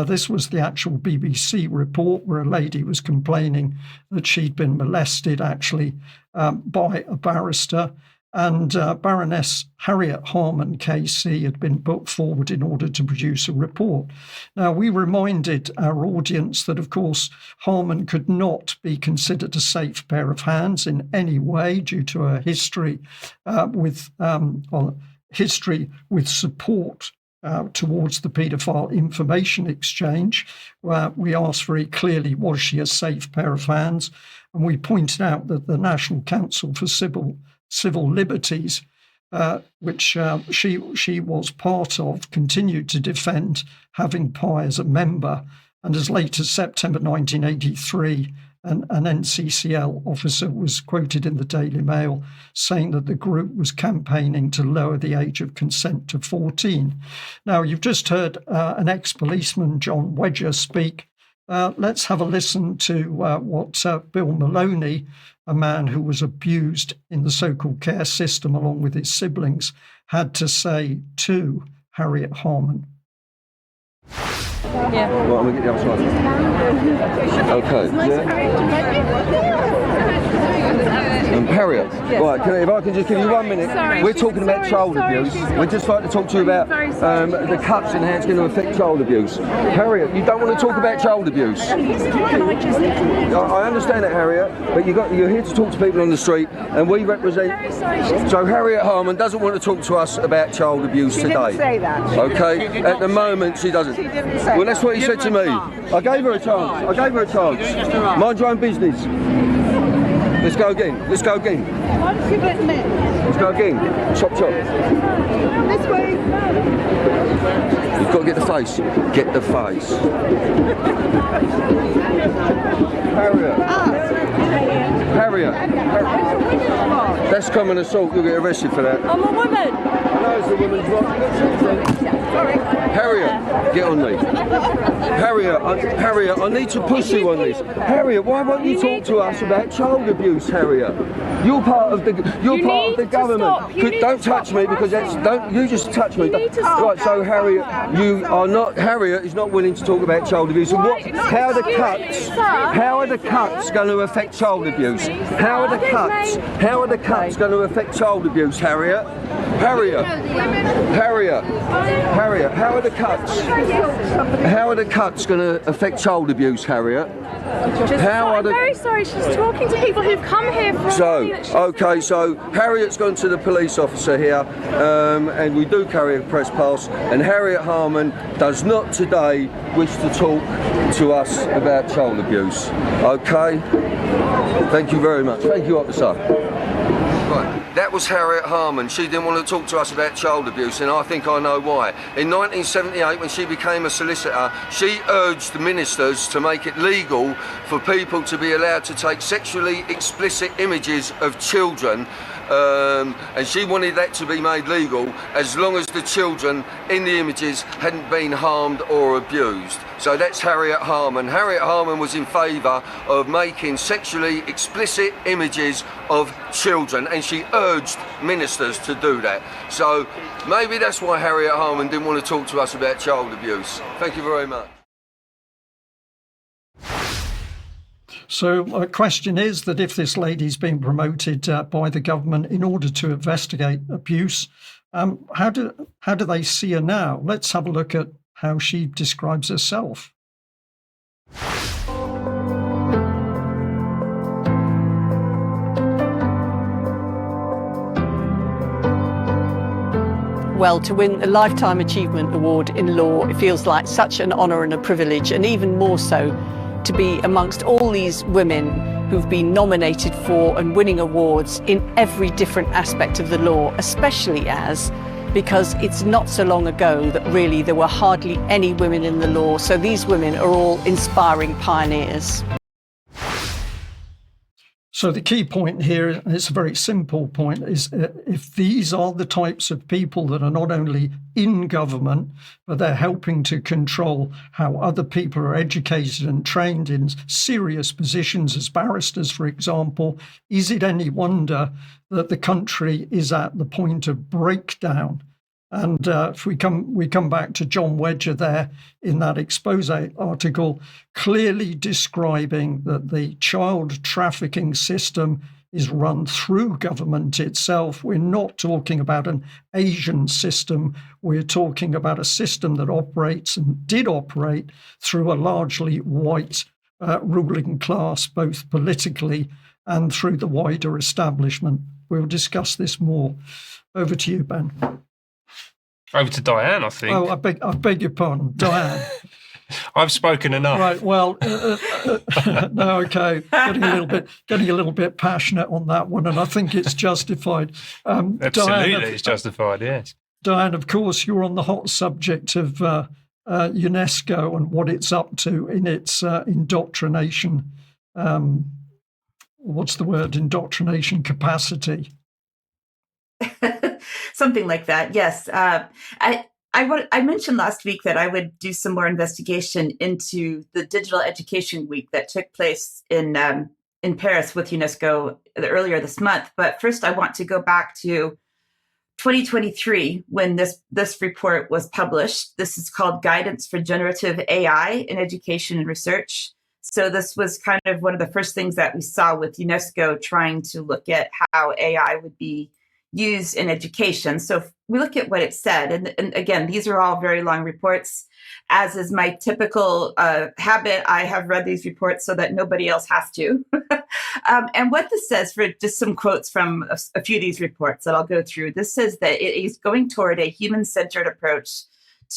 This was the actual BBC report where a lady was complaining that she'd been molested actually by a barrister. And Baroness Harriet Harman KC had been put forward in order to produce a report. Now, we reminded our audience that, of course, Harman could not be considered a safe pair of hands in any way due to her history with support towards the paedophile information exchange. We asked very clearly, was she a safe pair of hands? And we pointed out that the National Council for Civil Liberties, which she was part of, continued to defend having Pi as a member. And as late as September 1983, an NCCL officer was quoted in the Daily Mail saying that the group was campaigning to lower the age of consent to 14. Now, you've just heard an ex-policeman, John Wedger, speak. Let's have a listen to what Bill Maloney, a man who was abused in the so-called care system along with his siblings, had to say to Harriet Harman. Yeah. Well, I'm going to get the other side. Okay. Harriet, right, if I can just give you 1 minute. We're talking about child abuse. We'd just like to talk to you about the cuts and how it's going to affect child abuse. Harriet, you don't want to talk about child abuse. I understand that, Harriet, but you're here to talk to people on the street, and we represent... So Harriet Harman doesn't want to talk to us about child abuse today. She didn't say that. Okay, at the moment she doesn't. She didn't say Well, that's what he said to me. I gave her a chance. Mind your own business. Let's go again. Let's go again. Let's go again. Chop, chop. This way. You've got to get the face. Get the face. Harriet. That's common assault. You'll get arrested for that. I'm a woman. I know it's a woman's right. Sorry. Harriet, get on me. Harriet, I need to push you on this. Harriet, why won't you talk to us about child abuse, Harriet? You're part of the government. Don't touch me because don't you just touch me. Right, so Harriet, Harriet is not willing to talk about child abuse. And how are the cuts going to affect child abuse? How are the cuts going to affect child abuse, Harriet? Harriet, how are the cuts? How are the cuts going to affect child abuse, Harriet? I'm very sorry, she's talking to people who've come here for so Harriet's gone to the police officer here, and we do carry a press pass, and Harriet Harman does not today wish to talk to us about child abuse. Okay? Thank you very much. Thank you, officer. Right. That was Harriet Harman. She didn't want to talk to us about child abuse, and I think I know why. In 1978, when she became a solicitor, she urged the ministers to make it legal for people to be allowed to take sexually explicit images of children, and she wanted that to be made legal as long as the children in the images hadn't been harmed or abused. So that's Harriet Harman. Harriet Harman was in favour of making sexually explicit images of children, and she urged ministers to do that. So maybe that's why Harriet Harman didn't want to talk to us about child abuse. Thank you very much. So a question is that if this lady's being promoted by the government in order to investigate abuse, how do they see her now? Let's have a look at how she describes herself. Well, to win a Lifetime Achievement Award in law, it feels like such an honour and a privilege, and even more so to be amongst all these women who've been nominated for and winning awards in every different aspect of the law, especially because it's not so long ago that really there were hardly any women in the law. So these women are all inspiring pioneers. So the key point here, and it's a very simple point, is if these are the types of people that are not only in government, but they're helping to control how other people are educated and trained in serious positions as barristers, for example, is it any wonder that the country is at the point of breakdown? And if we come back to John Wedger there in that expose article, clearly describing that the child trafficking system is run through government itself. We're not talking about an Asian system. We're talking about a system that operates and did operate through a largely white ruling class, both politically and through the wider establishment. We'll discuss this more. Over to you, Ben. Over to Diane, I think. Oh, I beg your pardon, Diane. I've spoken enough. Right. Well, no. Okay. Getting a little bit passionate on that one, and I think it's justified. Absolutely, Diane, it's justified. Yes. Diane, of course, you're on the hot subject of UNESCO and what it's up to in its indoctrination. What's the word? Indoctrination capacity. Something like that. Yes. I mentioned last week that I would do some more investigation into the Digital Education Week that took place in Paris with UNESCO earlier this month. But first, I want to go back to 2023 when this report was published. This is called Guidance for Generative AI in Education and Research. So this was kind of one of the first things that we saw with UNESCO trying to look at how AI would be used in education. So if we look at what it said, and again, these are all very long reports. As is my typical habit, I have read these reports so that nobody else has to. And what this says, for just some quotes from a few of these reports that I'll go through, this says that it is going toward a human-centered approach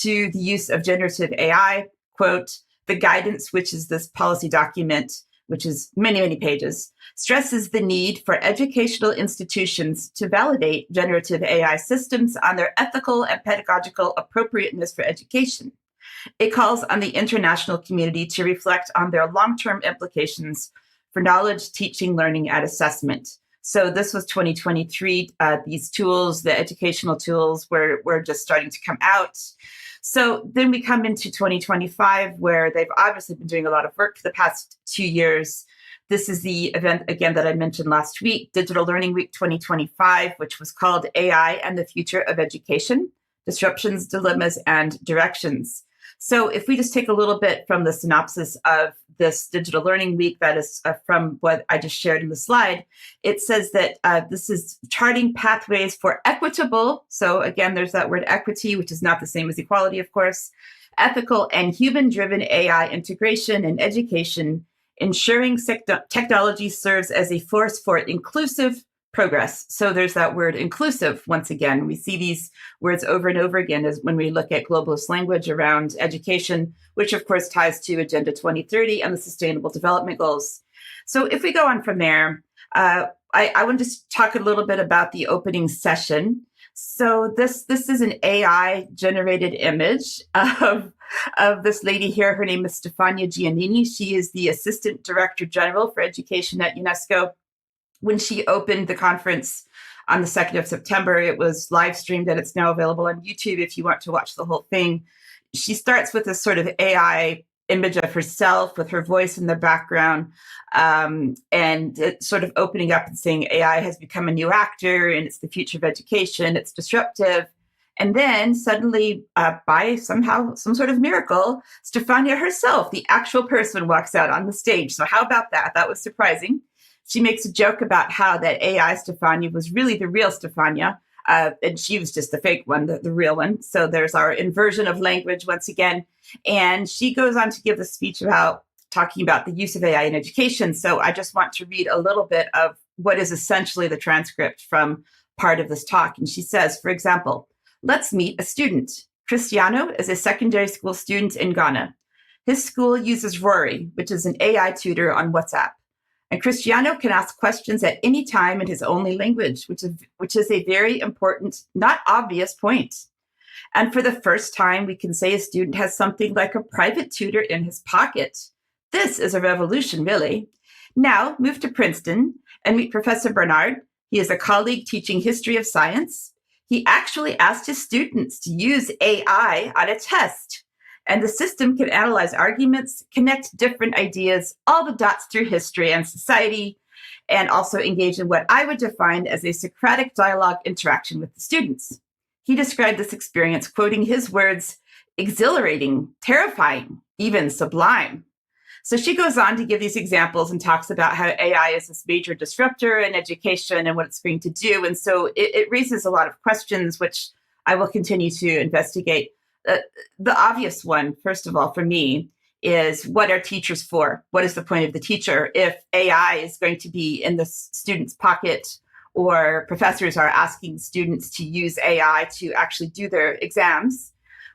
to the use of generative AI. Quote, the guidance, which is this policy document, which is many, many pages, stresses the need for educational institutions to validate generative AI systems on their ethical and pedagogical appropriateness for education. It calls on the international community to reflect on their long-term implications for knowledge, teaching, learning, and assessment. So this was 2023. These tools, the educational tools, were just starting to come out. So then we come into 2025, where they've obviously been doing a lot of work for the past 2 years. This is the event, again, that I mentioned last week, Digital Learning Week 2025, which was called AI and the Future of Education, Disruptions, Dilemmas, and Directions. So if we just take a little bit from the synopsis of this Digital Learning Week, that is from what I just shared in the slide, it says that this is charting pathways for equitable. So again, there's that word equity, which is not the same as equality, of course, ethical and human-driven AI integration in education, ensuring technology serves as a force for inclusive progress. So there's that word inclusive. Once again, we see these words over and over again as when we look at globalist language around education, which of course ties to Agenda 2030 and the Sustainable Development Goals. So if we go on from there, I want to just talk a little bit about the opening session. So this is an AI generated image of this lady here. Her name is Stefania Giannini. She is the Assistant Director General for Education at UNESCO. When she opened the conference on the 2nd of September, it was live streamed and it's now available on YouTube if you want to watch the whole thing. She starts with this sort of AI image of herself with her voice in the background, and it's sort of opening up and saying AI has become a new actor and it's the future of education, it's disruptive. And then suddenly, by somehow, some sort of miracle, Stefania herself, the actual person, walks out on the stage. So how about that? That was surprising. She makes a joke about how that AI Stefania was really the real Stefania, and she was just the fake one, the real one. So there's our inversion of language once again. And she goes on to give the speech about talking about the use of AI in education. So I just want to read a little bit of what is essentially the transcript from part of this talk. And she says, for example, let's meet a student. Cristiano is a secondary school student in Ghana. His school uses Rory, which is an AI tutor on WhatsApp. And Cristiano can ask questions at any time in his only language, which is a very important, not obvious point. And for the first time, we can say a student has something like a private tutor in his pocket. This is a revolution, really. Now, move to Princeton and meet Professor Bernard. He is a colleague teaching history of science. He actually asked his students to use AI on a test. And the system can analyze arguments, connect different ideas, all the dots through history and society, and also engage in what I would define as a Socratic dialogue interaction with the students. He described this experience, quoting his words, exhilarating, terrifying, even sublime. So she goes on to give these examples and talks about how AI is this major disruptor in education and what it's going to do. And so it raises a lot of questions, which I will continue to investigate. The obvious one, first of all, for me, is what are teachers for? What is the point of the teacher if AI is going to be in the student's pocket, or professors are asking students to use AI to actually do their exams?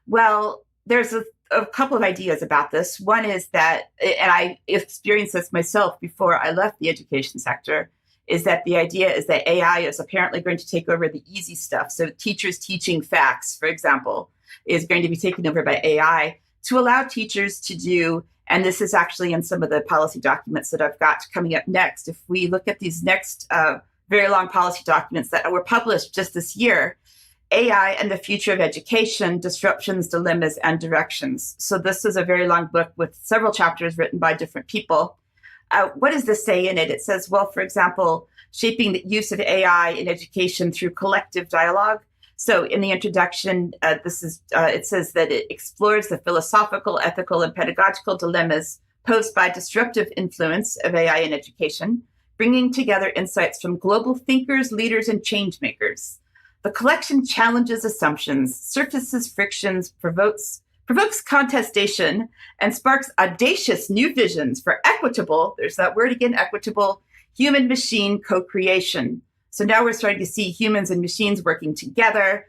Well, there's a couple of ideas about this. One is that, and I experienced this myself before I left the education sector, is that the idea is that AI is apparently going to take over the easy stuff. So teachers teaching facts, for example, is going to be taken over by AI to allow teachers to do, and this is actually in some of the policy documents that I've got coming up next. If we look at these next very long policy documents that were published just this year, AI and the Future of Education, Disruptions, Dilemmas, and Directions. So this is a very long book with several chapters written by different people. What does this say in it? It says, well, for example, shaping the use of AI in education through collective dialogue. So in the introduction, it says that it explores the philosophical, ethical, and pedagogical dilemmas posed by disruptive influence of AI in education, bringing together insights from global thinkers, leaders, and change makers. The collection challenges assumptions, surfaces frictions, provokes contestation, and sparks audacious new visions for equitable, there's that word again, equitable, human-machine co-creation. So now we're starting to see humans and machines working together.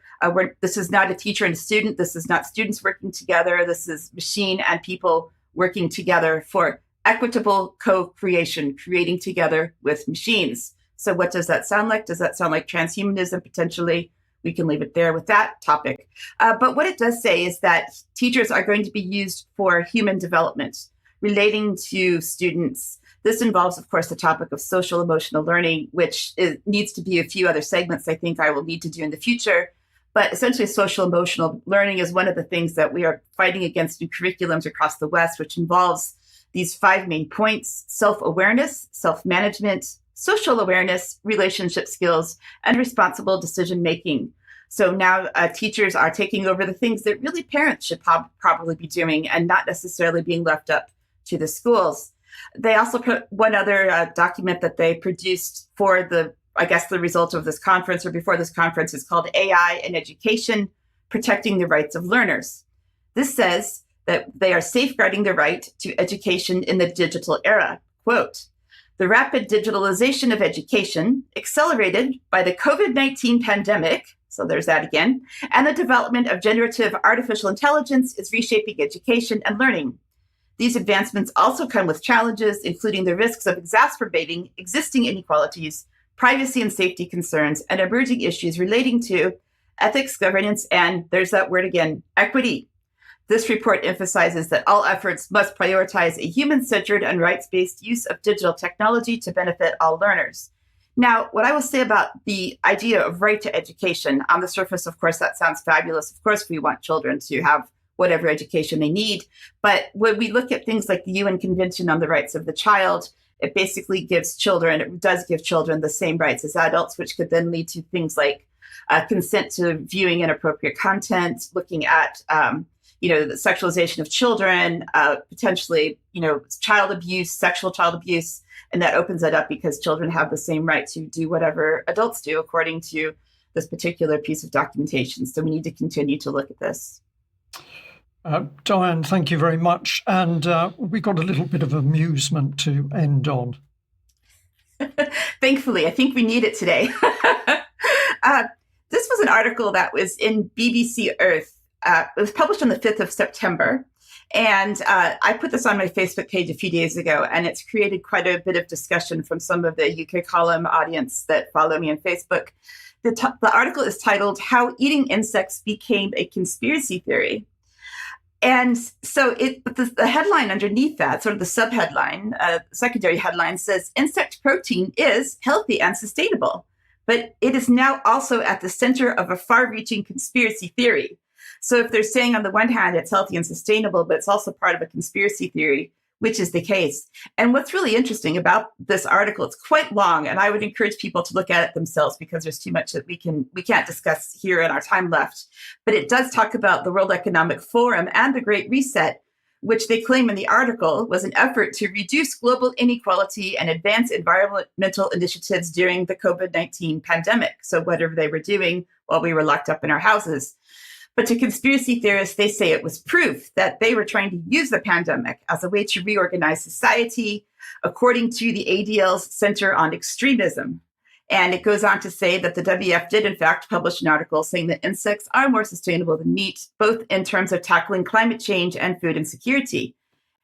This is not a teacher and a student. This is not students working together. This is machine and people working together for equitable co-creation, creating together with machines. So what does that sound like? Does that sound like transhumanism potentially? We can leave it there with that topic. But what it does say is that teachers are going to be used for human development, relating to students. This involves, of course, the topic of social emotional learning, which needs to be a few other segments I think I will need to do in the future. But essentially, social emotional learning is one of the things that we are fighting against in curriculums across the West, which involves these 5 main points: self-awareness, self-management, social awareness, relationship skills, and responsible decision-making. So now teachers are taking over the things that really parents should probably be doing and not necessarily being left up to the schools. They also put one other document that they produced for the result of this conference or before this conference is called AI in Education, Protecting the Rights of Learners. This says that they are safeguarding the right to education in the digital era. Quote, "The rapid digitalization of education, accelerated by the COVID-19 pandemic," so there's that again, "and the development of generative artificial intelligence is reshaping education and learning. These advancements also come with challenges, including the risks of exacerbating existing inequalities, privacy and safety concerns, and emerging issues relating to ethics, governance, and," there's that word again, "equity. This report emphasizes that all efforts must prioritize a human-centered and rights-based use of digital technology to benefit all learners." Now, what I will say about the idea of right to education, on the surface, of course, that sounds fabulous. Of course, we want children to have whatever education they need. But when we look at things like the UN Convention on the Rights of the Child, it basically does give children the same rights as adults, which could then lead to things like consent to viewing inappropriate content, looking at the sexualization of children, potentially, child abuse, sexual child abuse, and that opens it up because children have the same right to do whatever adults do according to this particular piece of documentation. So we need to continue to look at this. Diane, thank you very much. And we got a little bit of amusement to end on. Thankfully, I think we need it today. This was an article that was in BBC Earth. It was published on the 5th of September. And I put this on my Facebook page a few days ago, and it's created quite a bit of discussion from some of the UK column audience that follow me on Facebook. The article is titled, "How Eating Insects Became a Conspiracy Theory." And so the headline underneath that, sort of the subheadline, secondary headline says, "Insect protein is healthy and sustainable, but it is now also at the center of a far-reaching conspiracy theory." So if they're saying on the one hand it's healthy and sustainable, but it's also part of a conspiracy theory, which is the case. And what's really interesting about this article, it's quite long, and I would encourage people to look at it themselves because there's too much that we can't discuss here in our time left. But it does talk about the World Economic Forum and the Great Reset, which they claim in the article was an effort to reduce global inequality and advance environmental initiatives during the COVID-19 pandemic. So whatever they were doing while we were locked up in our houses. But to conspiracy theorists, they say it was proof that they were trying to use the pandemic as a way to reorganize society, according to the ADL's Center on Extremism. And it goes on to say that the WF did, in fact, publish an article saying that insects are more sustainable than meat, both in terms of tackling climate change and food insecurity.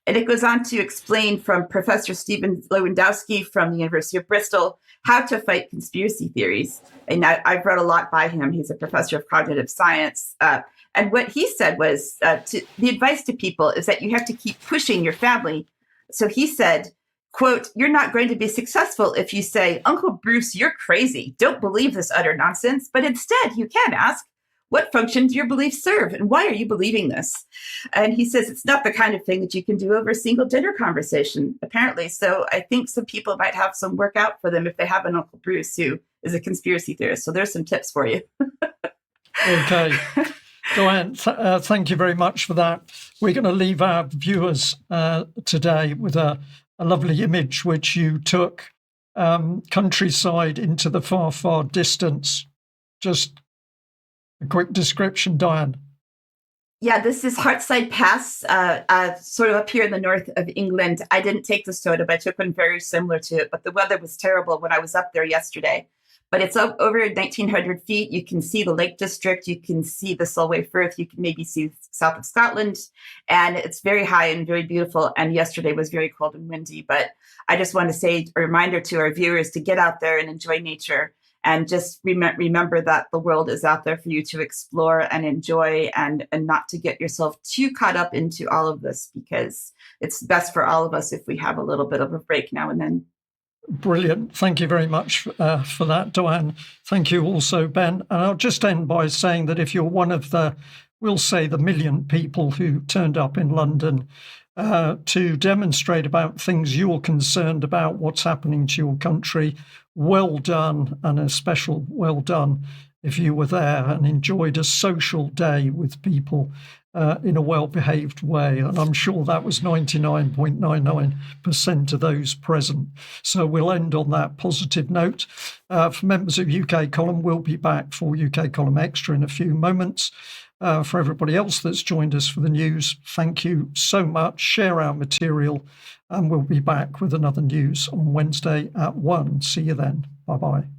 And it goes on to explain from Professor Stephen Lewandowski from the University of Bristol how to fight conspiracy theories. And I've read a lot by him. He's a professor of cognitive science. And what he said was the advice to people is that you have to keep pushing your family. So he said, quote, "You're not going to be successful if you say, 'Uncle Bruce, you're crazy. Don't believe this utter nonsense.' But instead, you can ask, 'What function do your beliefs serve? And why are you believing this?'" And he says it's not the kind of thing that you can do over a single dinner conversation, apparently. So I think some people might have some work out for them if they have an Uncle Bruce who is a conspiracy theorist. So there's some tips for you. Okay. Diane, thank you very much for that. We're going to leave our viewers today with a lovely image which you took, countryside into the far, far distance. Just a quick description, Diane. Yeah, this is Hartside Pass, sort of up here in the north of England. I didn't take this photo, but I took one very similar to it. But the weather was terrible when I was up there yesterday. But it's up over 1,900 feet. You can see the Lake District. You can see the Solway Firth. You can maybe see south of Scotland. And it's very high and very beautiful. And yesterday was very cold and windy. But I just want to say a reminder to our viewers to get out there and enjoy nature. And just remember that the world is out there for you to explore and enjoy, and not to get yourself too caught up into all of this, because it's best for all of us if we have a little bit of a break now and then. Brilliant. Thank you very much for that, Diane. Thank you also, Ben. And I'll just end by saying that if you're one of the, we'll say, the million people who turned up in London to demonstrate about things you're concerned about, what's happening to your country, well done, and a special well done if you were there and enjoyed a social day with people in a well-behaved way. And I'm sure that was 99.99% of those present. So we'll end on that positive note. For members of UK Column, we'll be back for UK Column Extra in a few moments. For everybody else that's joined us for the news, thank you so much. Share our material, and we'll be back with another news on Wednesday at 1. See you then. Bye-bye.